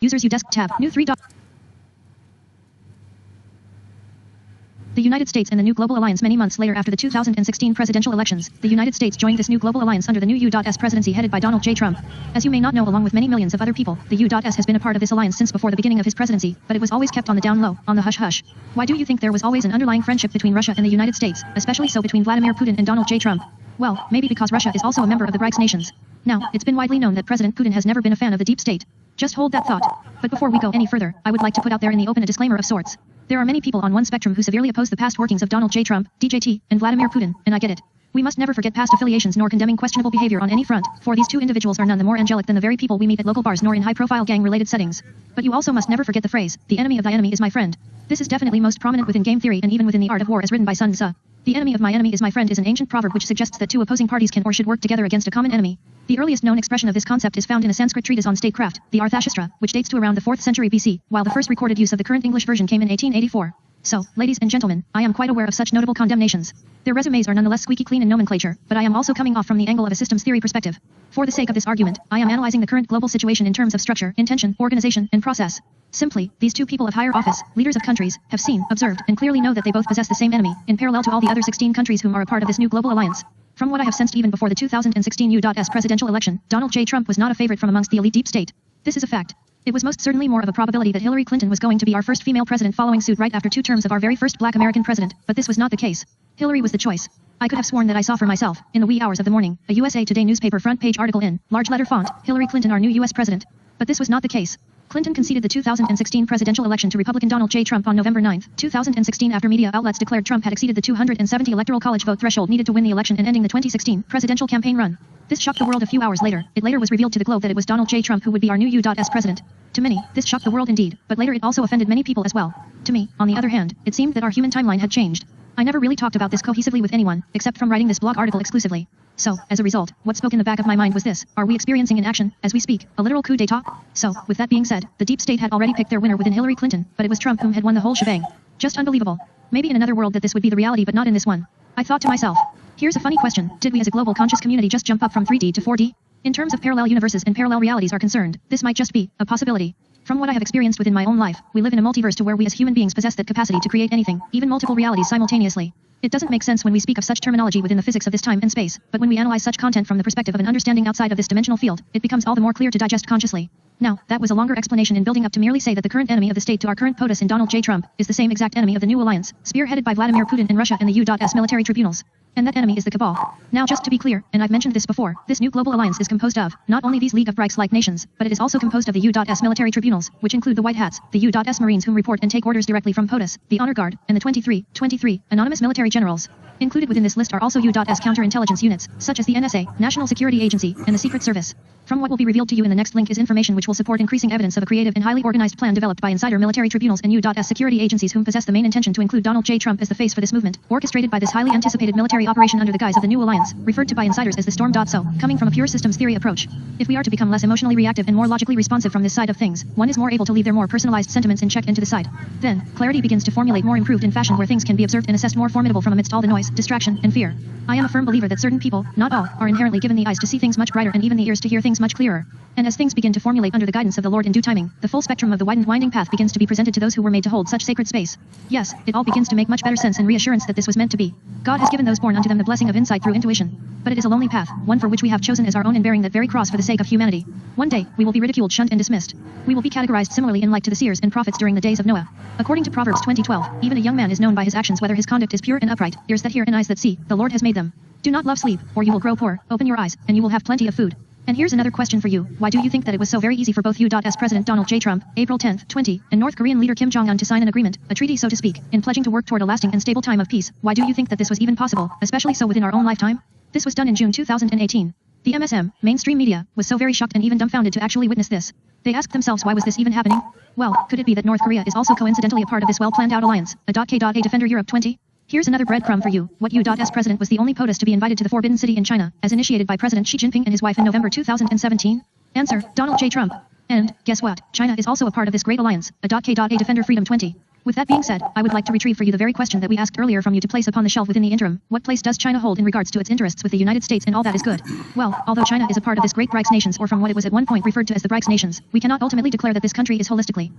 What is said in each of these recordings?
Users U desk tab. New 3. The United States and the new global alliance. Many months later, after the 2016 presidential elections, the United States joined this new global alliance under the new U.S. presidency headed by Donald J. Trump. As you may not know, along with many millions of other people, the U.S. has been a part of this alliance since before the beginning of his presidency, but it was always kept on the down low, on the hush-hush. Why do you think there was always an underlying friendship between Russia and the United States, especially so between Vladimir Putin and Donald J. Trump? Well, maybe because Russia is also a member of the BRICS nations. Now, it's been widely known that President Putin has never been a fan of the deep state. Just hold that thought. But before we go any further, I would like to put out there in the open a disclaimer of sorts. There are many people on one spectrum who severely oppose the past workings of Donald J. Trump, DJT, and Vladimir Putin, and I get it. We must never forget past affiliations nor condemning questionable behavior on any front, for these two individuals are none the more angelic than the very people we meet at local bars nor in high-profile gang-related settings. But you also must never forget the phrase, the enemy of thy enemy is my friend. This is definitely most prominent within game theory and even within the art of war as written by Sun Tzu. The enemy of my enemy is my friend is an ancient proverb which suggests that two opposing parties can or should work together against a common enemy. The earliest known expression of this concept is found in a Sanskrit treatise on statecraft, the Arthashastra, which dates to around the 4th century BC, while the first recorded use of the current English version came in 1884. So, ladies and gentlemen, I am quite aware of such notable condemnations. Their resumes are nonetheless squeaky clean in nomenclature, but I am also coming off from the angle of a systems theory perspective. For the sake of this argument, I am analyzing the current global situation in terms of structure, intention, organization, and process. Simply, these two people of higher office, leaders of countries, have seen, observed, and clearly know that they both possess the same enemy, in parallel to all the other 16 countries whom are a part of this new global alliance. From what I have sensed even before the 2016 U.S. presidential election, Donald J. Trump was not a favorite from amongst the elite deep state. This is a fact. It was most certainly more of a probability that Hillary Clinton was going to be our first female president following suit right after 2 terms of our very first black American president, but this was not the case. Hillary was the choice. I could have sworn that I saw for myself, in the wee hours of the morning, a USA Today newspaper front page article in large letter font, Hillary Clinton our new U.S. president. But this was not the case. Clinton conceded the 2016 presidential election to Republican Donald J. Trump on November 9, 2016 after media outlets declared Trump had exceeded the 270 electoral college vote threshold needed to win the election and ending the 2016 presidential campaign run. This shocked the world a few hours later. It later was revealed to the globe that it was Donald J. Trump who would be our new U.S. president. To many, this shocked the world indeed, but later it also offended many people as well. To me, on the other hand, it seemed that our human timeline had changed. I never really talked about this cohesively with anyone, except from writing this blog article exclusively. So, as a result, what spoke in the back of my mind was this: are we experiencing in action, as we speak, a literal coup d'etat? So, with that being said, the deep state had already picked their winner within Hillary Clinton, but it was Trump whom had won the whole shebang. Just unbelievable. Maybe in another world that this would be the reality, but not in this one. I thought to myself, here's a funny question: did we as a global conscious community just jump up from 3D to 4D? In terms of parallel universes and parallel realities are concerned, this might just be a possibility. From what I have experienced within my own life, we live in a multiverse to where we as human beings possess that capacity to create anything, even multiple realities simultaneously. It doesn't make sense when we speak of such terminology within the physics of this time and space, but when we analyze such content from the perspective of an understanding outside of this dimensional field, it becomes all the more clear to digest consciously. Now, that was a longer explanation in building up to merely say that the current enemy of the state to our current POTUS in Donald J. Trump is the same exact enemy of the new alliance, spearheaded by Vladimir Putin and Russia and the U.S. military tribunals. And that enemy is the cabal. Now just to be clear, and I've mentioned this before, this new global alliance is composed of, not only these League of BRICS-like nations, but it is also composed of the U.S. military tribunals, which include the White Hats, the U.S. Marines whom report and take orders directly from POTUS, the Honor Guard, and the 23 anonymous military generals. Included within this list are also U.S. counterintelligence units, such as the NSA, National Security Agency, and the Secret Service. From what will be revealed to you in the next link is information which will support increasing evidence of a creative and highly organized plan developed by insider military tribunals and U.S. security agencies whom possess the main intention to include Donald J. Trump as the face for this movement, orchestrated by this highly anticipated military operation under the guise of the new alliance, referred to by insiders as the Storm. So, coming from a pure systems theory approach, if we are to become less emotionally reactive and more logically responsive from this side of things, one is more able to leave their more personalized sentiments in check and to the side. Then, clarity begins to formulate more improved in fashion where things can be observed and assessed more formidable from amidst all the noise, distraction, and fear. I am a firm believer that certain people, not all, are inherently given the eyes to see things much brighter and even the ears to hear things much clearer. And as things begin to formulate under the guidance of the Lord in due timing, the full spectrum of the widened winding path begins to be presented to those who were made to hold such sacred space. Yes, it all begins to make much better sense and reassurance that this was meant to be. God has given those born unto them the blessing of insight through intuition. But it is a lonely path, one for which we have chosen as our own and bearing that very cross for the sake of humanity. One day, we will be ridiculed, shunned, and dismissed. We will be categorized similarly in like to the seers and prophets during the days of Noah. According to Proverbs 20:12, even a young man is known by his actions whether his conduct is pure and upright. Ears that hear and eyes that see, the Lord has made them. Do not love sleep, or you will grow poor. Open your eyes, and you will have plenty of food. And here's another question for you. Why do you think that it was so very easy for both U.S. President Donald J. Trump, April 10, 20, and North Korean leader Kim Jong-un to sign an agreement, a treaty so to speak, in pledging to work toward a lasting and stable time of peace? Why do you think that this was even possible, especially so within our own lifetime? This was done in June 2018. The MSM, mainstream media, was so very shocked and even dumbfounded to actually witness this. They asked themselves, why was this even happening? Well, could it be that North Korea is also coincidentally a part of this well-planned out alliance, a.K.A Defender Europe 20? Here's another breadcrumb for you. What U.S. president was the only POTUS to be invited to the Forbidden City in China, as initiated by President Xi Jinping and his wife in November 2017? Answer, Donald J. Trump. And, guess what? China is also a part of this great alliance, a.K.A Defender Freedom 20. With that being said, I would like to retrieve for you the very question that we asked earlier from you to place upon the shelf within the interim. What place does China hold in regards to its interests with the United States and all that is good? Well, although China is a part of this great BRICS nations, or from what it was at one point referred to as the BRICS nations, we cannot ultimately declare that this country is holistically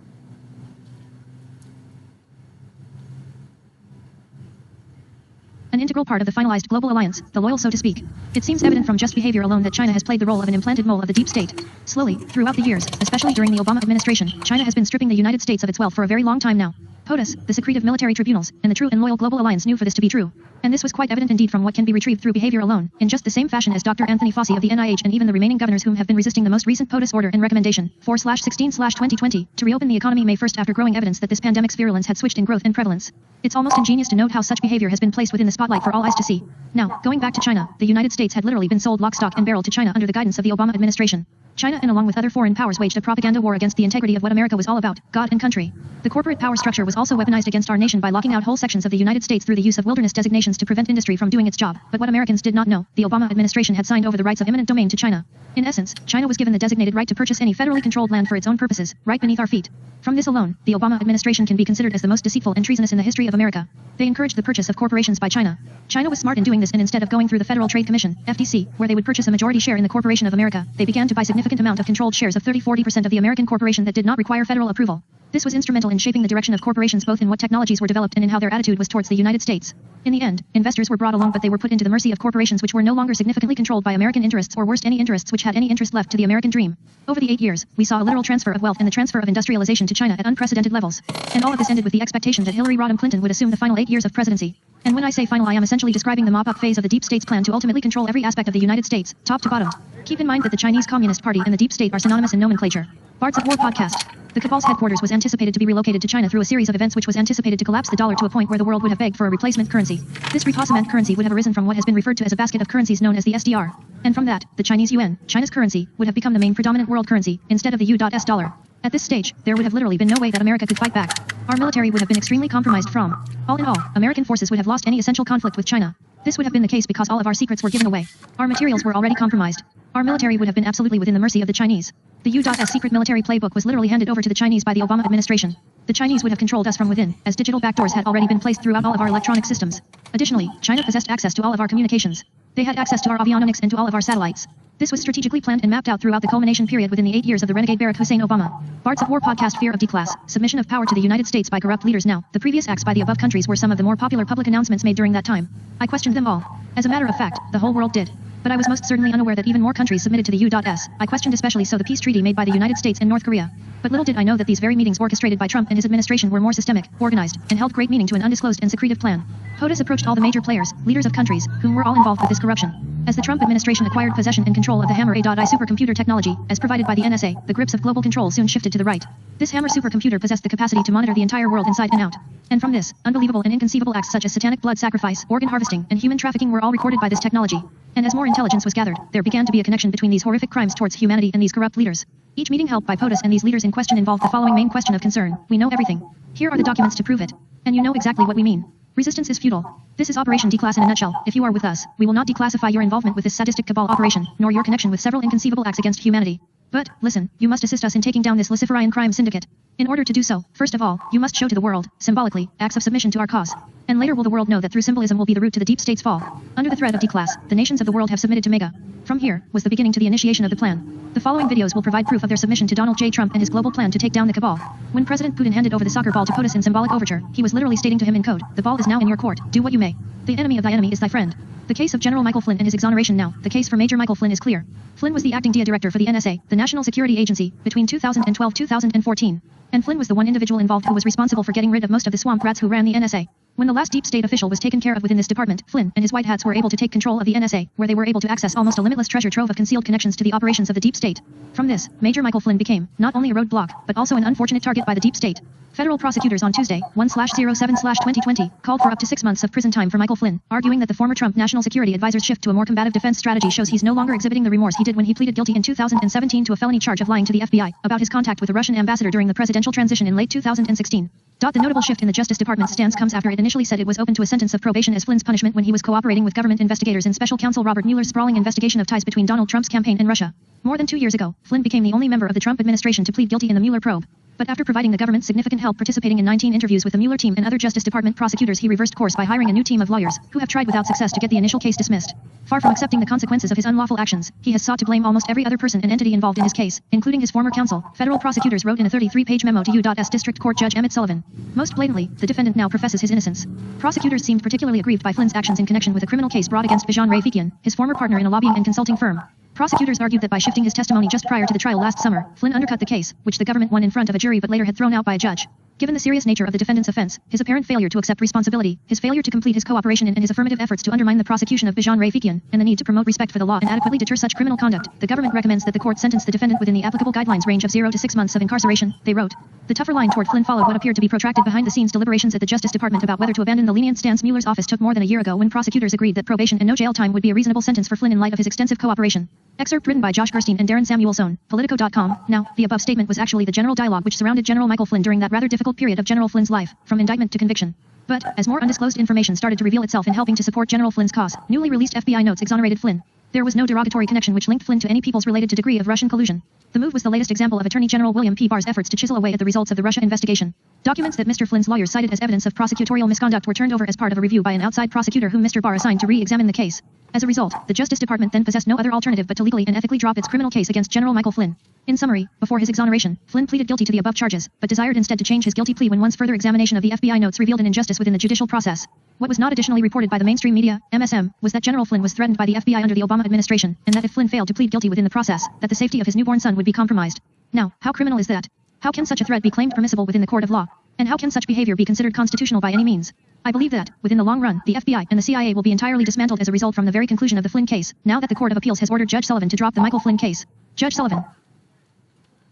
an integral part of the finalized global alliance, the loyal so to speak. It seems evident from just behavior alone that China has played the role of an implanted mole of the deep state. Slowly, throughout the years, especially during the Obama administration, China has been stripping the United States of its wealth for a very long time now. POTUS, the secretive military tribunals, and the true and loyal global alliance knew for this to be true. And this was quite evident indeed from what can be retrieved through behavior alone, in just the same fashion as Dr. Anthony Fauci of the NIH and even the remaining governors whom have been resisting the most recent POTUS order and recommendation, 4/16/2020, to reopen the economy May 1st after growing evidence that this pandemic's virulence had switched in growth and prevalence. It's almost ingenious to note how such behavior has been placed within the spotlight for all eyes to see. Now, going back to China, the United States had literally been sold lock, stock, and barrel to China under the guidance of the Obama administration. China and along with other foreign powers waged a propaganda war against the integrity of what America was all about, God and country. The corporate power structure was also weaponized against our nation by locking out whole sections of the United States through the use of wilderness designations to prevent industry from doing its job. But what Americans did not know, the Obama administration had signed over the rights of eminent domain to China. In essence, China was given the designated right to purchase any federally controlled land for its own purposes, right beneath our feet. From this alone, the Obama administration can be considered as the most deceitful and treasonous in the history of America. They encouraged the purchase of corporations by China. China was smart in doing this, and instead of going through the Federal Trade Commission, FTC, where they would purchase a majority share in the Corporation of America, they began to buy significant amount of controlled shares of 30-40% of the American corporation that did not require federal approval. This was instrumental in shaping the direction of corporations both in what technologies were developed and in how their attitude was towards the United States. In the end, investors were brought along, but they were put into the mercy of corporations which were no longer significantly controlled by American interests, or worst, any interests which had any interest left to the American dream. Over the 8 years, we saw a literal transfer of wealth and the transfer of industrialization to China at unprecedented levels. And all of this ended with the expectation that Hillary Rodham Clinton would assume the final 8 years of presidency. And when I say final, I am essentially describing the mop-up phase of the deep state's plan to ultimately control every aspect of the United States, top to bottom. Keep in mind that the Chinese Communist Party and the deep state are synonymous in nomenclature. Bards of War podcast. The cabal's headquarters was anticipated to be relocated to China through a series of events which was anticipated to collapse the dollar to a point where the world would have begged for a replacement currency. This replacement currency would have arisen from what has been referred to as a basket of currencies known as the SDR. And from that, the Chinese yuan, China's currency, would have become the main predominant world currency, instead of the U.S. dollar. At this stage, there would have literally been no way that America could fight back. Our military would have been extremely compromised from. All in all, American forces would have lost any essential conflict with China. This would have been the case because all of our secrets were given away. Our materials were already compromised. Our military would have been absolutely within the mercy of the Chinese. The U.S. secret military playbook was literally handed over to the Chinese by the Obama administration. The Chinese would have controlled us from within, as digital backdoors had already been placed throughout all of our electronic systems. Additionally, China possessed access to all of our communications. They had access to our avionics and to all of our satellites. This was strategically planned and mapped out throughout the culmination period within the 8 years of the renegade Barack Hussein Obama. Bards of War podcast. Fear of D-class, submission of power to the United States by corrupt leaders. Now, the previous acts by the above countries were some of the more popular public announcements made during that time. I questioned them all. As a matter of fact, the whole world did. But I was most certainly unaware that even more countries submitted to the U.S. I questioned especially so the peace treaty made by the United States and North Korea. But little did I know that these very meetings orchestrated by Trump and his administration were more systemic, organized, and held great meaning to an undisclosed and secretive plan. POTUS approached all the major players, leaders of countries, whom were all involved with this corruption. As the Trump administration acquired possession and control of the Hammer AI supercomputer technology, as provided by the NSA, the grips of global control soon shifted to the right. This Hammer supercomputer possessed the capacity to monitor the entire world inside and out. And from this, unbelievable and inconceivable acts such as satanic blood sacrifice, organ harvesting, and human trafficking were all recorded by this technology. And as more intelligence was gathered, there began to be a connection between these horrific crimes towards humanity and these corrupt leaders. Each meeting held by POTUS and these leaders in question involved the following main question of concern. We know everything. Here are the documents to prove it. And you know exactly what we mean. Resistance is futile. This is Operation D-Class in a nutshell. If you are with us, we will not declassify your involvement with this sadistic cabal operation, nor your connection with several inconceivable acts against humanity. But, listen, you must assist us in taking down this Luciferian crime syndicate. In order to do so, first of all, you must show to the world, symbolically, acts of submission to our cause. And later will the world know that through symbolism will be the root to the deep state's fall. Under the threat of D-Class, the nations of the world have submitted to MEGA. From here, was the beginning to the initiation of the plan. The following videos will provide proof of their submission to Donald J. Trump and his global plan to take down the cabal. When President Putin handed over the soccer ball to POTUS in symbolic overture, he was literally stating to him in code, the ball is now in your court, do what you may. The enemy of thy enemy is thy friend. The case of General Michael Flynn and his exoneration now, the case for Major Michael Flynn is clear. Flynn was the acting DIA director for the NSA, the National Security Agency, between 2012-2014. And Flynn was the one individual involved who was responsible for getting rid of most of the swamp rats who ran the NSA. When the last deep state official was taken care of within this department, Flynn and his white hats were able to take control of the NSA, where they were able to access almost a limitless treasure trove of concealed connections to the operations of the deep state. From this, Major Michael Flynn became, not only a roadblock, but also an unfortunate target by the deep state. Federal prosecutors on Tuesday, 1/07/2020, called for up to 6 months of prison time for Michael Flynn, arguing that the former Trump national security advisor's shift to a more combative defense strategy shows he's no longer exhibiting the remorse he did when he pleaded guilty in 2017 to a felony charge of lying to the FBI about his contact with the Russian ambassador during the presidential transition in late 2016. The notable shift in the Justice Department's stance comes after it initially said it was open to a sentence of probation as Flynn's punishment when he was cooperating with government investigators in Special Counsel Robert Mueller's sprawling investigation of ties between Donald Trump's campaign and Russia. More than 2 years ago, Flynn became the only member of the Trump administration to plead guilty in the Mueller probe. But after providing the government significant help participating in 19 interviews with the Mueller team and other Justice Department prosecutors, he reversed course by hiring a new team of lawyers, who have tried without success to get the initial case dismissed. Far from accepting the consequences of his unlawful actions, he has sought to blame almost every other person and entity involved in his case, including his former counsel. Federal prosecutors wrote in a 33-page memo to U.S. District Court Judge Emmett Sullivan. Most blatantly, the defendant now professes his innocence. Prosecutors seemed particularly aggrieved by Flynn's actions in connection with a criminal case brought against Bijan Rafekian, his former partner in a lobbying and consulting firm. Prosecutors argued that by shifting his testimony just prior to the trial last summer, Flynn undercut the case, which the government won in front of a jury but later had thrown out by a judge. Given the serious nature of the defendant's offense, his apparent failure to accept responsibility, his failure to complete his cooperation and his affirmative efforts to undermine the prosecution of Bijan Rafekian, and the need to promote respect for the law and adequately deter such criminal conduct, the government recommends that the court sentence the defendant within the applicable guidelines range of 0 to 6 months of incarceration, they wrote. The tougher line toward Flynn followed what appeared to be protracted behind-the-scenes deliberations at the Justice Department about whether to abandon the lenient stance Mueller's office took more than a year ago when prosecutors agreed that probation and no jail time would be a reasonable sentence for Flynn in light of his extensive cooperation. Excerpt written by Josh Gerstein and Darren Samuelson, Politico.com. Now, the above statement was actually the general dialogue which surrounded General Michael Flynn during that rather difficult period of General Flynn's life, from indictment to conviction. But, as more undisclosed information started to reveal itself in helping to support General Flynn's cause, newly released FBI notes exonerated Flynn. There was no derogatory connection which linked Flynn to any peoples related to degree of Russian collusion. The move was the latest example of Attorney General William P. Barr's efforts to chisel away at the results of the Russia investigation. Documents that Mr. Flynn's lawyers cited as evidence of prosecutorial misconduct were turned over as part of a review by an outside prosecutor whom Mr. Barr assigned to re-examine the case. As a result, the Justice Department then possessed no other alternative but to legally and ethically drop its criminal case against General Michael Flynn. In summary, before his exoneration, Flynn pleaded guilty to the above charges, but desired instead to change his guilty plea when one's further examination of the FBI notes revealed an injustice within the judicial process. What was not additionally reported by the mainstream media, MSM, was that General Flynn was threatened by the FBI under the Obama administration, and that if Flynn failed to plead guilty within the process, that the safety of his newborn son would be compromised. Now, how criminal is that? How can such a threat be claimed permissible within the court of law? And how can such behavior be considered constitutional by any means? I believe that, within the long run, the FBI and the CIA will be entirely dismantled as a result from the very conclusion of the Flynn case, now that the Court of Appeals has ordered Judge Sullivan to drop the Michael Flynn case. Judge Sullivan.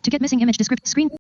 To get missing image description screen.